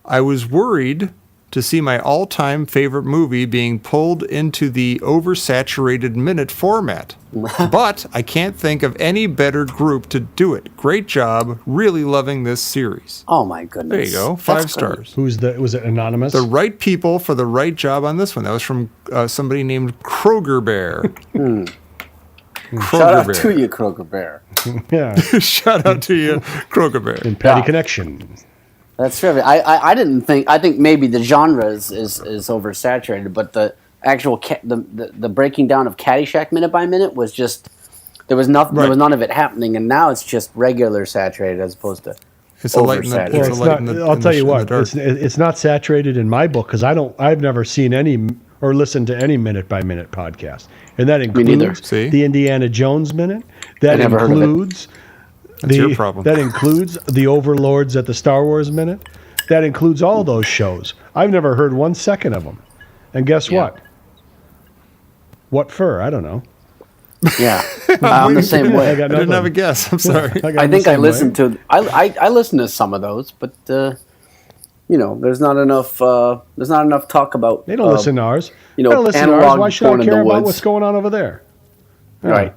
I was worried to see my all-time favorite movie being pulled into the oversaturated minute format. But I can't think of any better group to do it. Great job. Really loving this series.
Oh my goodness!
There you go.
That's
5
great.
stars.
Was it anonymous?
The right people for the right job on this one. That was from somebody named Kroger Bear. Kroger
Shout out
Bear.
to you, Kroger Bear.
Yeah.
Shout out to you, Kroger Bear.
In Petty
Yeah.
Connection.
That's true. I didn't think. I think maybe the genre is oversaturated, but the actual the breaking down of Caddyshack minute by minute was just there was nothing.
Right.
There was none of it happening, and now it's just regular saturated as opposed to
It's a light in the,
oversaturated.
it's
Well,
a light in the
I'll
in
tell
the-
you
in the
what,
dark.
it's not saturated in my book because I've never seen any or listened to any minute by minute podcast, and that
neither.
includes
See?
the Indiana Jones minute. That
never heard of it.
includes
That's your problem.
That includes the Overlords at the Star Wars minute. That includes all those shows. I've never heard 1 second of them, and guess
Yeah.
what? What for? I don't know.
Yeah, I'm the same
I
way.
got
I didn't
nothing.
have a guess. I'm sorry.
got
I
the
think I
same way.
listened to. I listened to some of those, but there's not enough. There's not enough talk about.
They don't listen to ours.
you
They
know,
don't listen to ours.
analog
Why should
porn
I
in the
care about
woods.
what's going on over there?
Right?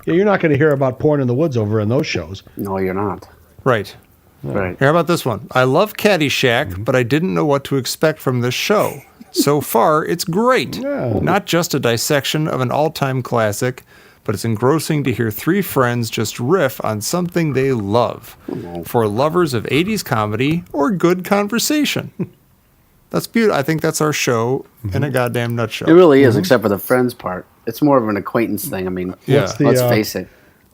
Yeah, you're not going to hear about porn in the woods over in those shows.
No, you're not.
Right.
Right.
Here, how about this one? I love Caddyshack, but I didn't know what to expect from this show. So far, it's great.
Yeah.
Not just a dissection of an all-time classic, but it's engrossing to hear 3 friends just riff on something they love. For lovers of 80s comedy or good conversation. That's beautiful. I think that's our show in a goddamn nutshell.
It really is, except for the friends part. It's more of an acquaintance thing. I mean,
Yeah.
What's the,
let's face it.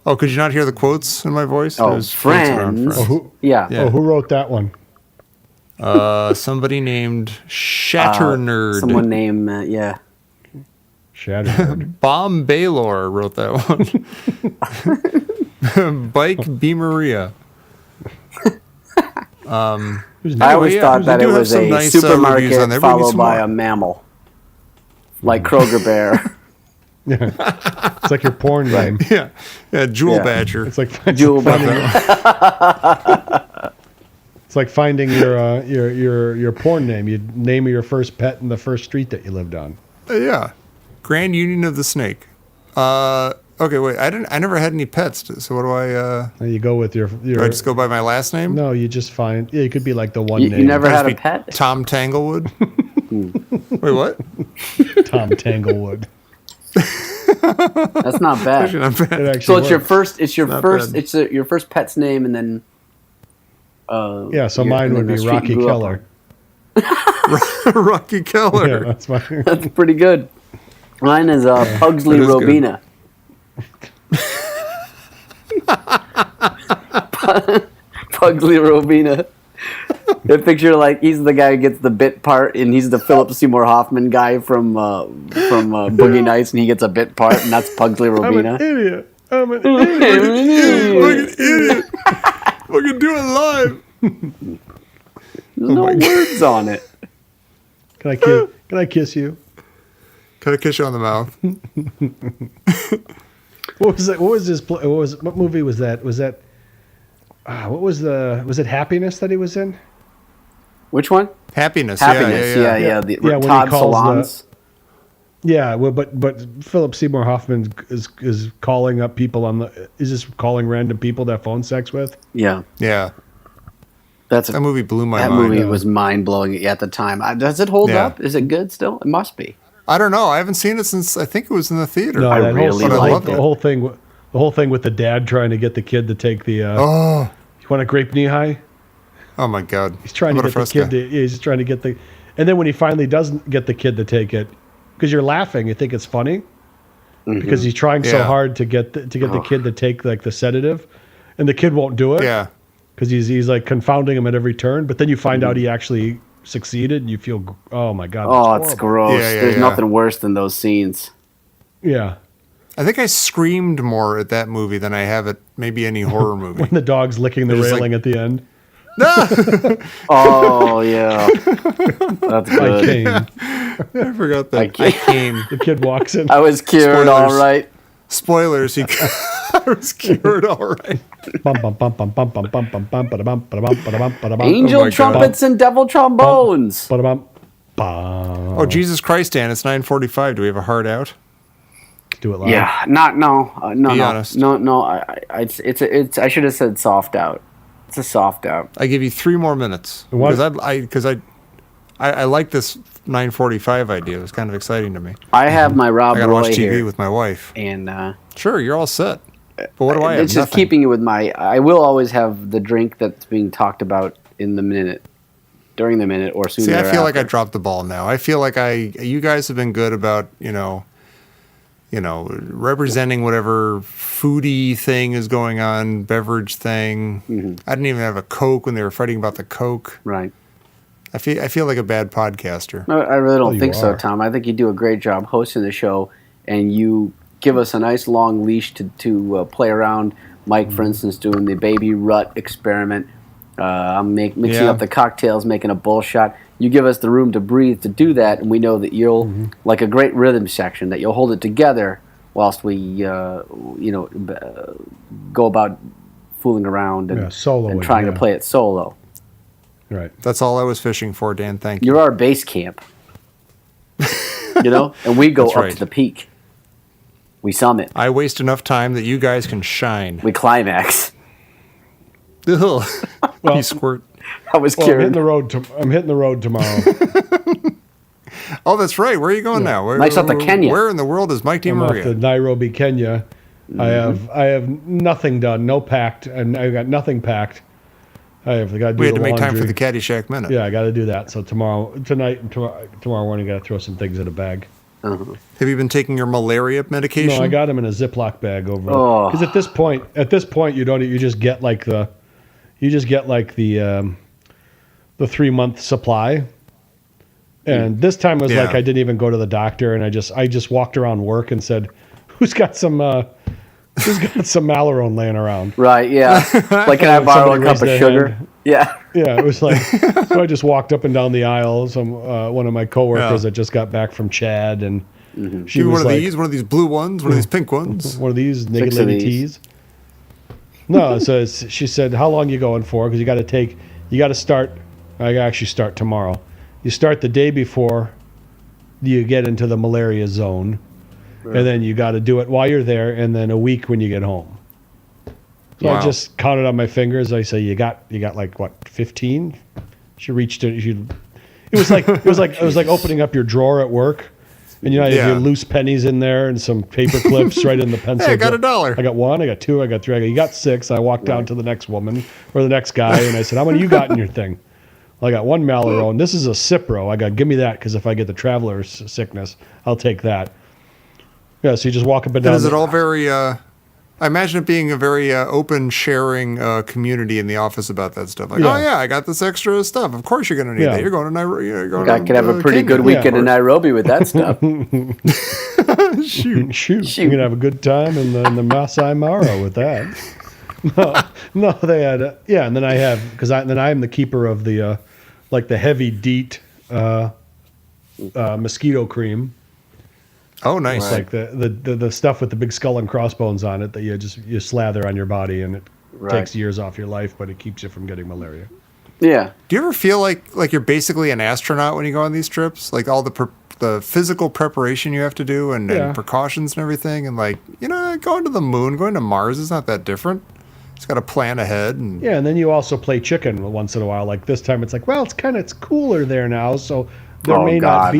Oh, could you not hear the quotes in my voice?
Oh,
There's quotes around
friends.
who,
Yeah.
Yeah.
Oh, who wrote that one?
Somebody named Shatter Nerd.
Someone named yeah.
Shattered.
Bomb Baylor wrote that one. Bike B. Maria.
I always thought that it was a
nice,
supermarket
reviews on there.
followed by a mammal, like Kroger Bear.
Yeah. It's like your porn name.
Yeah, Jewel
Yeah.
Badger.
It's like
Jewel
finding,
Badger.
it's like finding your porn name. You name your first pet in the first street that you lived on.
Yeah, Grand Union of the Snake. Okay, wait. I never had any pets. So what do I?
And you go with your.
Do I just go by my last name?
No, you just find. Yeah, you could be like the one
You
name.
never
Can I
had a
just be
pet?
Tom Tanglewood. Wait, what?
Tom Tanglewood.
That's not bad.
Actually, not bad.
It actually
So it's your
works.
first. It's your
Not
first.
bad.
It's your first pet's name, and then.
Yeah, so
your-
mine
and
would
then
be
the street you
Rocky
grew up
Keller.
Rocky Keller.
Yeah, that's my.
That's pretty good. Mine is Pugsley
That is good.
Robina. Pugsley Robina. I picture like he's the guy who gets the bit part, and he's the Philip Seymour Hoffman guy from Boogie Nights, and he gets a bit part, and that's Pugsley
I'm
Robina.
an idiot. I'm an idiot.
Fucking idiot. Fucking do it live.
There's no words on it.
Can I kiss you?
Can I kiss you on the mouth?
What was that? What was this? What movie was that? Was that? What was the? Was it Happiness that he was in?
Which one?
Happiness.
Happiness.
Yeah.
Yeah. The
Yeah, when he
Todd
calls
Solondz.
Yeah, well, but Philip Seymour Hoffman is calling up people on the. Is just calling random people to have phone sex with?
Yeah.
Yeah.
That's
That movie blew my
that
mind.
movie was mind blowing at the time. Does it hold
Yeah.
up? Is it good still? It must be.
I don't know. I haven't seen it since I think it was in the theater.
No,
I
that
really
whole,
liked
the
it.
whole thing. The whole thing with the dad trying to get the kid to take the.
Oh.
You want a grape knee high?
Oh my God.
He's trying
How
to
about
get
a
the kid
Fresca?
to. Yeah, he's just trying to get the. And then when he finally doesn't get the kid to take it, because you're laughing, you think it's funny, because he's trying so
Yeah.
hard to get the kid to take like the sedative, and the kid won't do it.
Yeah.
Because he's like confounding him at every turn. But then you find out he actually succeeded, and you feel, oh my God. that's
Oh, it's
horrible.
gross.
Yeah,
There's
yeah.
nothing worse than those scenes.
Yeah.
I think I screamed more at that movie than I have at maybe any horror movie.
When the dog's licking the
There's, like-
railing at the end.
Oh yeah, that's
I
good.
came.
I forgot that.
I
I
can't-
came.
The kid walks in.
I was cured, all
Spoilers.
right.
Spoilers. I was cured all right.
Bum, bum, bum, bum, bum, bum, bum, bum, bum, ba-da-bum, ba-da-bum, ba-da-bum, ba-da-bum,
Angel
my God.
trumpets and devil trombones.
ba-da-bum, bum.
Oh, Jesus Christ, Dan. It's 9:45. Do we have a hard out?
Do it loud.
Yeah, no.
Be honest.
It's. I should have said soft out. It's a soft out.
I give you 3 more minutes.
What?
Because I like this 9:45 idea. It was kind of exciting to me.
I have my Rob
I got to
Roy
watch TV
here,
with my wife.
and
Sure, you're all set. But what do I have?
it's just
Nothing.
keeping you with my. I will always have the drink that's being talked about in the minute, during the minute, or soon
See, I
thereafter.
feel like I dropped the ball now. I feel like you guys have been good about, representing whatever foodie thing is going on, beverage thing. I didn't even have a Coke when they were fighting about the Coke.
Right.
I feel like a bad podcaster.
I really don't
you
think so,
are.
Tom. I think you do a great job hosting the show, and you give us a nice long leash to play around. Mike, for instance, doing the baby rut experiment. I'm mixing
Yeah.
up the cocktails, making a bull shot. You give us the room to breathe to do that, and we know that you'll, like a great rhythm section, that you'll hold it together whilst we, go about fooling around and,
soloing,
and trying to
yeah.
play it solo.
Right.
That's all I was fishing for, Dan. Thank you.
You're our base camp. And we go
That's
up
right.
to the peak. We summit.
I waste enough time that you guys can shine.
We climax.
Ugh.
Well-
You squirt.
I was
Well, I'm hitting
cured.
the road. I'm hitting the road tomorrow.
Oh, that's right. Where are you going now? Where,
Mike's off to Kenya.
Where in the world is Mike
I'm off to
DiMaria?
Nairobi, Kenya. I have nothing done, no packed, and I've got nothing packed. I have got to do
We had
the
to make time for
laundry.
the Caddyshack minute.
Yeah, I got to do that. So tonight, and tomorrow morning, I got to throw some things in a bag.
Have you been taking your malaria medication?
No, I got them in a Ziploc bag over.
Oh.
Because at this point, you just get like the 3-month supply. And this time was
Yeah.
like I didn't even go to the doctor, and I just walked around work and said, "Who's got some Who's got some Malarone laying around?
Right, yeah. Like, can I borrow a
Somebody
cup of
raised their
sugar?
hand.
Yeah.
Yeah, it was like, so I just walked up and down the aisle. One of my coworkers that just got back from Chad, and she
Do
was
one of
like,
these, one of these blue ones, one of these pink ones.
one of these naked
6 of
lady
these.
teas. No, so she said, how long you going for? Because you got to start, I actually start tomorrow. You start the day before you get into the malaria zone, and then you got to do it while you're there, and then a week when you get home. So I just counted on my fingers. I say, you got like what, 15? She reached it. It was like opening up your drawer at work, and you have your loose pennies in there and some paper clips right in the pencil.
Hey, I got $1.
I got 1. I got 2. I got 3. You got 6. I walked down to the next woman or the next guy, and I said, how many you got in your thing? Well, I got 1 Malarone. This is a Cipro. I got, give me that, because if I get the traveler's sickness, I'll take that. Yeah, so you just walk up and down.
And is it all very? I imagine it being a very open, sharing community in the office about that stuff. Like, oh yeah, I got this extra stuff. Of course, you're going to need that. You're going to Nairobi.
I could have a pretty good weekend in Nairobi with that stuff.
Shoot. You're going to have a good time in the Masai Mara with that. No, they had, and then I have, because I'm the keeper of the, like the heavy DEET mosquito cream.
Oh, nice.
It's like the stuff with the big skull and crossbones on it that you slather on your body, and it takes years off your life, but it keeps you from getting malaria.
Yeah.
Do you ever feel like you're basically an astronaut when you go on these trips? Like all the physical preparation you have to do and precautions and everything, and like, going to the moon, going to Mars is not that different. Just got to plan ahead. And
and then you also play chicken once in a while. Like this time, it's like, well, it's cooler there now, so there may not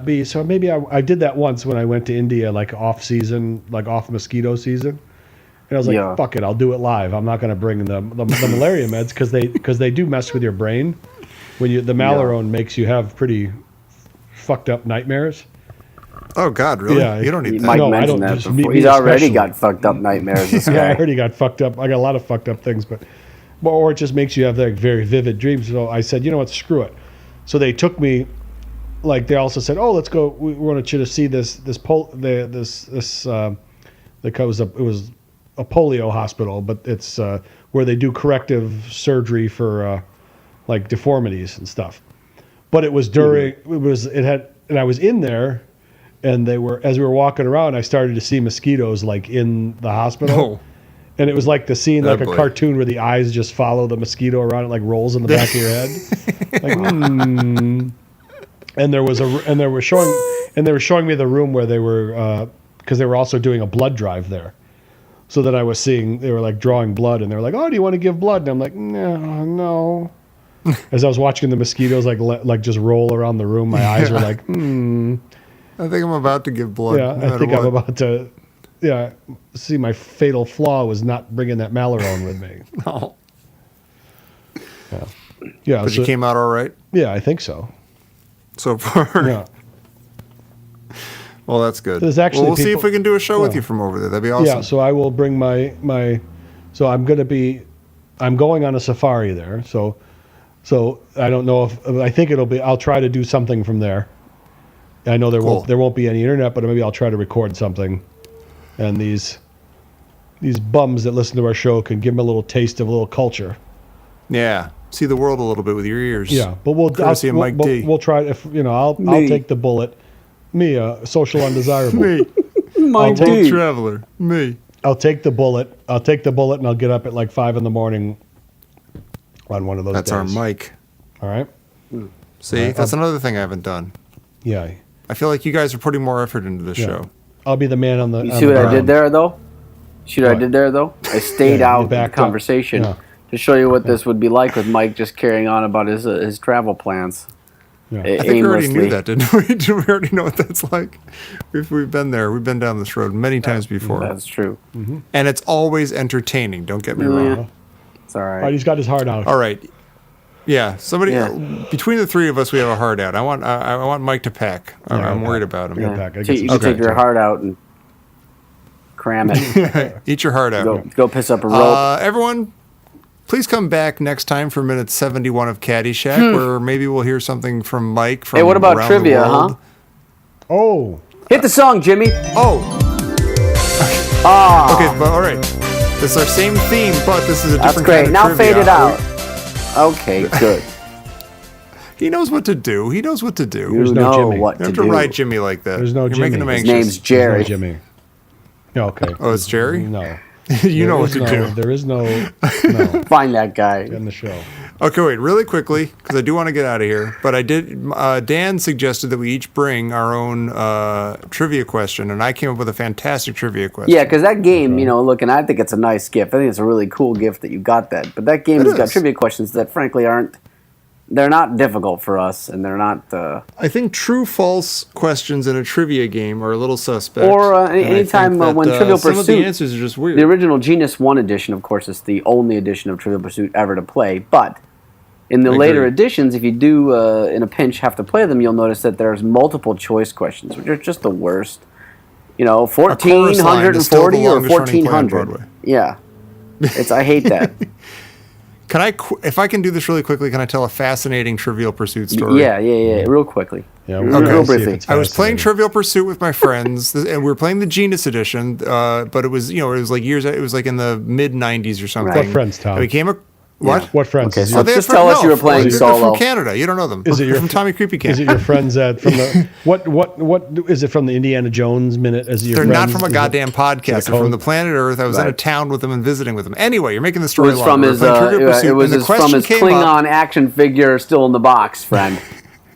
be. So maybe I did that once when I went to India, like off season, like off mosquito season. And I was like, fuck it, I'll do it live. I'm not going to bring the malaria meds because they do mess with your brain. When the Malarone makes you have pretty fucked up nightmares.
Oh God, really?
Yeah,
you don't need that.
Mike mentioned that before. He's already got fucked up nightmares. This guy.
I already got fucked up. I got a lot of fucked up things, or it just makes you have like very vivid dreams. So I said, you know what, screw it. So they took me. Like they also said, oh, let's go. We wanted you to see this. It was a polio hospital, but it's where they do corrective surgery for like deformities and stuff. But it was and I was in there, and as we were walking around, I started to see mosquitoes like in the hospital. And it was like the scene, like a cartoon where the eyes just follow the mosquito around. It like rolls in the back of your head. Like, And they were showing me the room where they were, because they were also doing a blood drive there. So that I was seeing, they were like drawing blood, and they were like, oh, do you want to give blood? And I'm like, no. As I was watching the mosquitoes like just roll around the room, my eyes were like,
I think I'm about to give blood.
Yeah, I think I'm about to, see my fatal flaw was not bringing that Malarone with me.
No.
Yeah.
But you came out all right?
Yeah, I think so.
So far.
Yeah.
Well, that's good.
There's actually
we'll see if we can do a show with you from over there. That'd be awesome.
Yeah, so I will bring so I'm going on a safari there. So I don't know I think I'll try to do something from there. I know there won't be any internet, but maybe I'll try to record something. And these bums that listen to our show can give them a little taste of a little culture.
Yeah. See the world a little bit with your ears.
Yeah, but we'll try it. I'll take the bullet. Me, a social undesirable.
Me,
Mike
D. Traveler. Me.
I'll take the bullet. And I'll get up at like 5 a.m. on one of those days.
That's our Mike.
All right.
See, that's another thing I haven't done.
Yeah.
I feel like you guys are putting more effort into this show.
I'll be the man on the.
You see what I did there, though? I stayed out in the conversation to show you what this would be like with Mike just carrying on about his travel plans.
Yeah.
I think we already knew that, didn't we? Did we already know what that's like? We've been there. We've been down this road many times before.
That's true.
Mm-hmm.
And it's always entertaining. Don't get me wrong.
It's all right.
All right, he's got his heart out.
All right. Yeah, between the three of us, we have a heart out. I want Mike to pack. I'm worried about him.
Yeah. You can take your heart out and cram it.
Eat your heart out.
Go piss up a rope.
Everyone, please come back next time for minute 71 of Caddyshack, where maybe we'll hear something from Mike from
Hey, what about
around
trivia,
the world.
huh?
Oh.
Hit the song, Jimmy.
Oh.
Oh,
Okay, but all right. It's our same theme, but this is a
that's
different
great.
kind of
Now
trivia.
fade it out. Okay, good.
He knows what to do. He knows what to do.
You
There's no
know
Jimmy.
what
You
to
have to
do.
ride Jimmy like that.
There's no
You're making
Jimmy.
him
His
anxious.
name's Jerry.
No, Jimmy. Yeah, okay.
Oh, it's Jerry?
No.
You know what
There
to
is
do.
no- There is no
Find that guy.
in the show.
Okay, wait, really quickly, because I do want to get out of here. But I did. Dan suggested that we each bring our own trivia question, and I came up with a fantastic trivia question.
Yeah, because that game, look, and I think it's a nice gift. I think it's a really cool gift that you got that. But that game
It
has got
is.
trivia questions that, frankly, they're not difficult for us, and they're not.
I think true/false questions in a trivia game are a little suspect.
Or
and I think
anytime
that,
when Trivial
some of
Pursuit,
the answers are just weird.
the original Genus 1 edition, of course, is the only edition of Trivial Pursuit ever to play. But in the
I
later
agree.
editions, if you do, in a pinch, have to play them, you'll notice that there's multiple choice questions, which are just the worst.
chorus line is still the
1440 or
longest running play on
1400.
Broadway.
Yeah. I hate that.
Can I, if I can do this really quickly, can I tell a fascinating Trivial Pursuit story?
Yeah, real quickly.
Yeah,
Real
we're gonna see if
briefly.
it's
I was playing
fascinating.
Trivial Pursuit with my friends, and we were playing the Genus edition, but it was, it was like it was like in the mid '90s or something.
Right.
What friends, Tom?
And we came up. What?
What friends?
Okay,
Is
so
it-
They have
just tell us you were playing
they're
solo.
from Canada. You don't know them.
Is it
They're
your
from Tommy Creepy Camp?
Is it your friends at from the what is it from the Indiana Jones minute? Is it your
They're not
friends?
from a
Is it-
goddamn podcast. They're from the planet Earth. I was in a
Right.
town with them and visiting with them. Anyway, you're making the
It
story
was
longer.
from
We're
his,
playing Trivial Pursuit,
it was
and the
from
question
his
came
Klingon
up.
action figure still in the box, friend.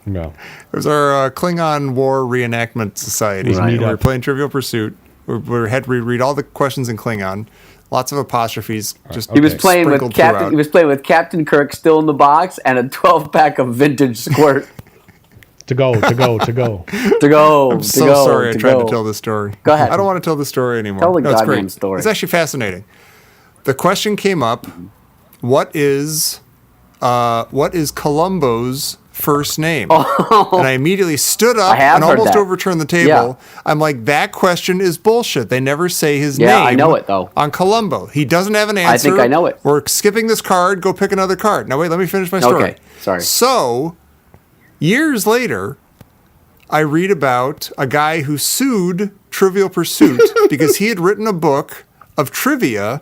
No.
It was our Klingon War Reenactment Society.
Right.
And we were playing Trivial Pursuit. We had to read all the questions in Klingon. Lots of apostrophes. Just
He was
Okay.
playing with
sprinkled
Captain.
throughout.
He was playing with Captain Kirk still in the box and a 12-pack of vintage squirt
To go.
to go.
I'm so sorry I tried to tell this story.
Go ahead.
I don't want to tell the story anymore.
Tell the
it's
goddamn
great.
story.
It's actually fascinating. The question came up, what is Columbo's first name? And I immediately stood up
I have
and
heard
almost
that.
overturned the table.
Yeah.
I'm like, that question is bullshit. They never say his
Yeah,
name
I know it, though.
on Columbo. He doesn't have an answer.
think I know it.
We're skipping this card. Go pick another card. Now, wait, let me finish my story.
Okay, sorry.
So, years later, I read about a guy who sued Trivial Pursuit because he had written a book of trivia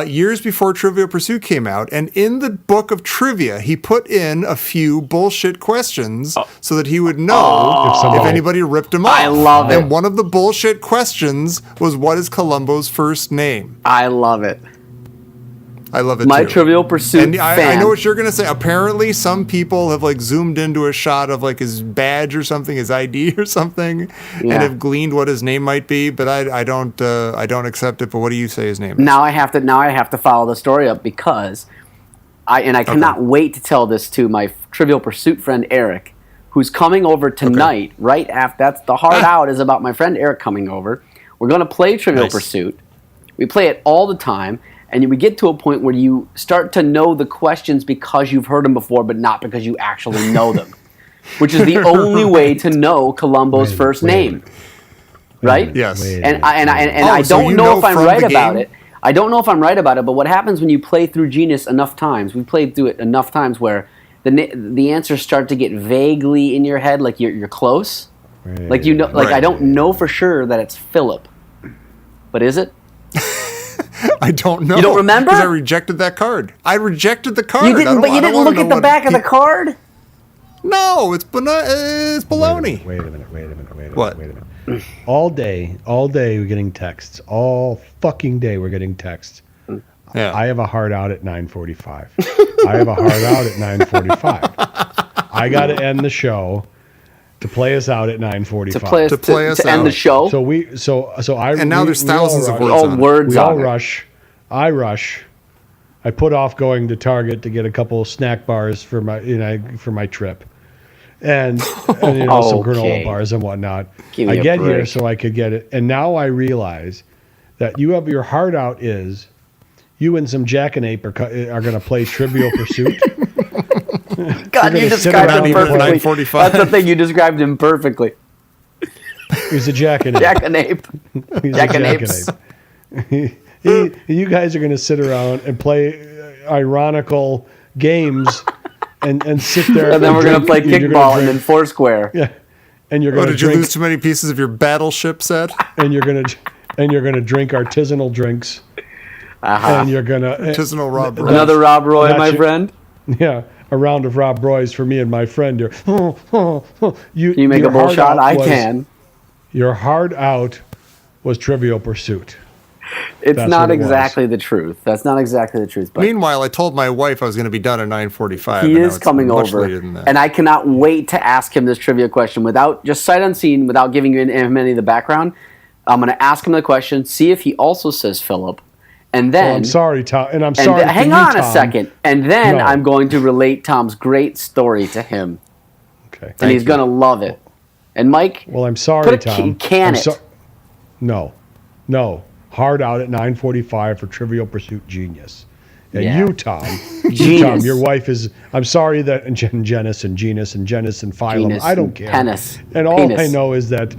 years before Trivial Pursuit came out. And in the book of trivia, he put in a few bullshit questions so that he would know if anybody ripped him off.
I love it.
And one of the bullshit questions was, what is Columbo's first name?
I love it.
I love it
My
too.
Trivial Pursuit
And I
fan.
know what you're gonna say. Apparently, some people have like zoomed into a shot of like his badge or something, his ID or something, and
Yeah.
have gleaned what his name might be. But I don't accept it. But what do you say his name is?
Now I have to follow the story up because I cannot wait to tell this to my Trivial Pursuit friend Eric, who's coming over tonight. Right after that's the hard out is about my friend Eric coming over. We're gonna play Trivial
Nice.
Pursuit. We play it all the time. And we get to a point where you start to know the questions because you've heard them before, but not because you actually know them, which is the only way to know Columbo's first name, right?
Yes.
And I
so
don't
you
know
know
if I'm
from
right
the
about
game?
it. I don't know if I'm right about it, but what happens when you play through Genus enough times? We played through it enough times where the answers start to get vaguely in your head, like you're close, like you know, like
Right.
I don't know for sure that it's Philip, but is it?
I don't know.
You don't remember?
Because I rejected that card. I rejected the card.
You didn't, but you didn't look at the back of the card.
No, it's baloney.
Wait a minute.
What?
Wait a minute. All day we're getting texts. All fucking day we're getting texts.
Yeah.
I have a hard out at 9:45. I have a hard out at 9:45. I got to end the show to play us out at 9:45.
To play us
us
to end
out.
the show.
So I
And now there's thousands of words
all
on it.
words
We all
on it.
rush. I rush. I put off going to Target to get a couple of snack bars for my trip, and some granola
Okay.
bars and whatnot.
Give me
I
a
get here
break.
so I could get it, and now I realize that you have your heart out is you and some jackanape are going to play Trivial Pursuit.
God,
You're
you
gonna sit
described
around
him
here at
perfectly.
9:45.
That's the thing. You described him perfectly.
He's a jackanape.
Jackanape.
He's a
Jackanapes.
jackanapes. You guys are going to sit around and play ironical games and sit there.
And then we're going to play
drink- you're
kickball
drink-
and then Foursquare.
Yeah. And you're
Oh,
going to
did you
drink
lose too many pieces of your battleship set?
and you're going to and you're going to drink artisanal drinks, and you're going to
Artisanal Rob Roy.
Another Rob Roy,
that's
my
your-
friend.
Yeah, a round of Rob Roys for me and my friend here. You
Can you make
your
a bull
hard
shot?
out
I
was-
can.
Your hard out was Trivial Pursuit.
It's
That's
not
what it was.
exactly the truth. That's not exactly the truth. But
Meanwhile, I told my wife I was going to be done at 9:45.
he
and now
is
it's
coming
much
over,
later than that.
and I cannot wait to ask him this trivia question without just sight unseen, without giving you him any of the background. I'm going to ask him the question, see if he also says Philip, and then
I'm sorry, Tom, and I'm
and
sorry. for
hang
you,
on a
Tom.
second, and then
No.
I'm going to relate Tom's great story to him,
Okay.
and he's going to love it. And Mike,
Well, I'm sorry,
put a
Tom.
can
I'm
it.
No. Hard out at 9:45 for Trivial Pursuit Genius. And
Yeah.
you, Tom,
Genius.
your wife is. I'm sorry that and Genus and Genus and Genus and Phylum.
Genus
I don't
and
care.
penis.
And all
Penis.
I know is that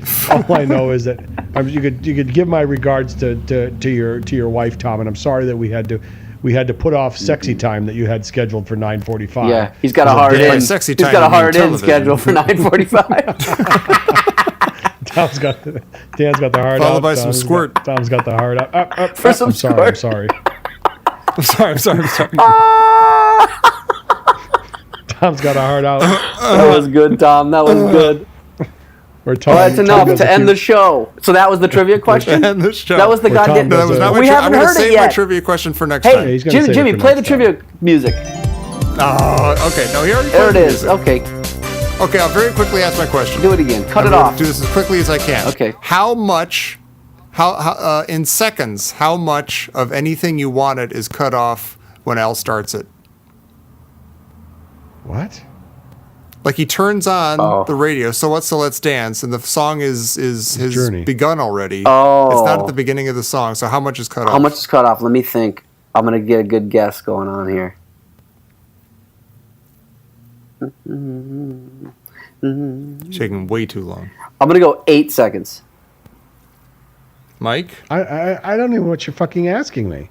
you could give my regards to your wife, Tom. And I'm sorry that we had to put off sexy time that you had scheduled for 9:45.
Yeah, he's got a hard
by
in.
sexy
He's
time,
got a
you mean
hard in
television.
schedule for 9:45.
Dan's got the hard
Followed
out.
by some squirt.
Tom's got the hard out.
For some
I'm sorry.
squirt.
I'm sorry.
Tom's got a hard out.
That was good, Tom. That was good.
Or Tom,
Well, that's
Tom
enough
does
to
a
end
few-
the show. So that was the trivia question?
End the show.
That was the
Or Tom
goddamn...
does
No, that was not my
We
trivia. I'm
haven't
going to
heard it
save my
yet.
trivia question for next
Hey,
time.
he's gonna save it
Jimmy,
for
play the
next
trivia music.
Oh, okay. No, he already
There
played
it
the
is.
music.
Okay,
Okay, I'll very quickly ask my question.
do it again. Cut
I'm
it
gonna
off.
do this as quickly as I can.
Okay.
How much, in seconds, how much of anything you wanted is cut off when Al starts it?
What?
Like he turns on
Oh.
the radio. So what's So Let's Dance, and the song has
Journey.
begun already.
Oh.
It's not at the beginning of the song. So how much is cut off?
How much is cut off? Let me think. I'm going to get a good guess going on here.
Taking way too long.
I'm going to go 8 seconds.
Mike,
I don't even know what you're fucking asking me.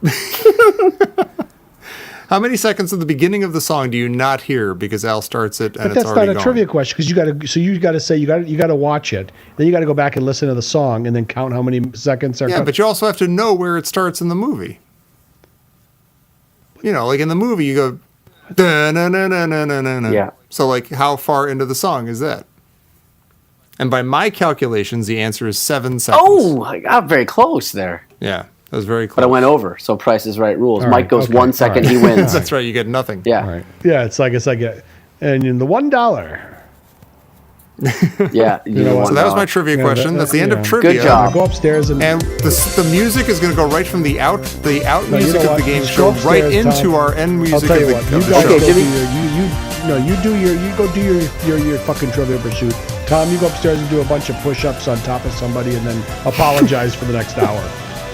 how many seconds at the beginning of the song do you not hear because Al starts it and
But
it's
that's
already
not a
going?
trivia question because you got to say you got to watch it. Then you got to go back and listen to the song and then count how many seconds are.
Yeah,
cut.
but you also have to know where it starts in the movie. You know, like in the movie, you go, da-na-na-na-na-na-na.
Yeah.
So, like, how far into the song is that? And by my calculations, the answer is 7 seconds.
Oh, I got very close there.
Yeah, that was very close.
But I went over, so Price is Right rules.
All
Mike
right,
goes
okay,
1 second,
all
he
right.
wins.
That's right, you get nothing.
Yeah,
All right. Yeah, it's like and in the $1.
yeah. You
know what?
So that was my trivia
Yeah,
question. That's the end of
yeah.
trivia.
Good job.
Go upstairs and
the music is going to go right from the out
No, you
music
know
of
what?
the game
Just
show
go
right
upstairs,
into
Tom.
our end
I'll
music
tell
of
you
the,
what.
of
You
the
guys
show.
Okay,
go
Jimmy.
do your fucking Trivia Pursuit. Tom, you go upstairs and do a bunch of push-ups on top of somebody and then apologize for the next hour.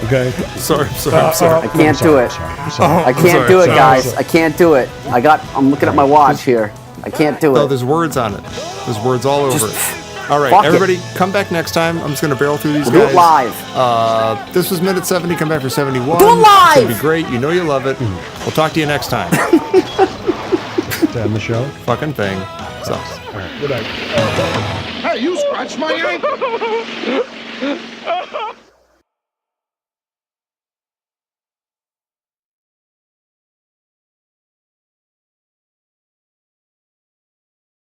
Okay?
Sorry. I'm sorry.
I can't do it.
I'm sorry.
I can't
sorry,
do it,
sorry.
guys. I can't do it. I'm looking at my watch here. I can't do
No,
it.
there's words on it. There's words all over it. All right,
fuck it.
everybody, come back next time. I'm just going to barrel through these
We'll do
guys.
it live.
This was minute 70. Come back for 71.
Do it live!
It's going to be great. You know you love it. We'll talk to you next time.
To end the show.
Fucking thing. So.
All right. Good night.
Hey, you scratched my ankle.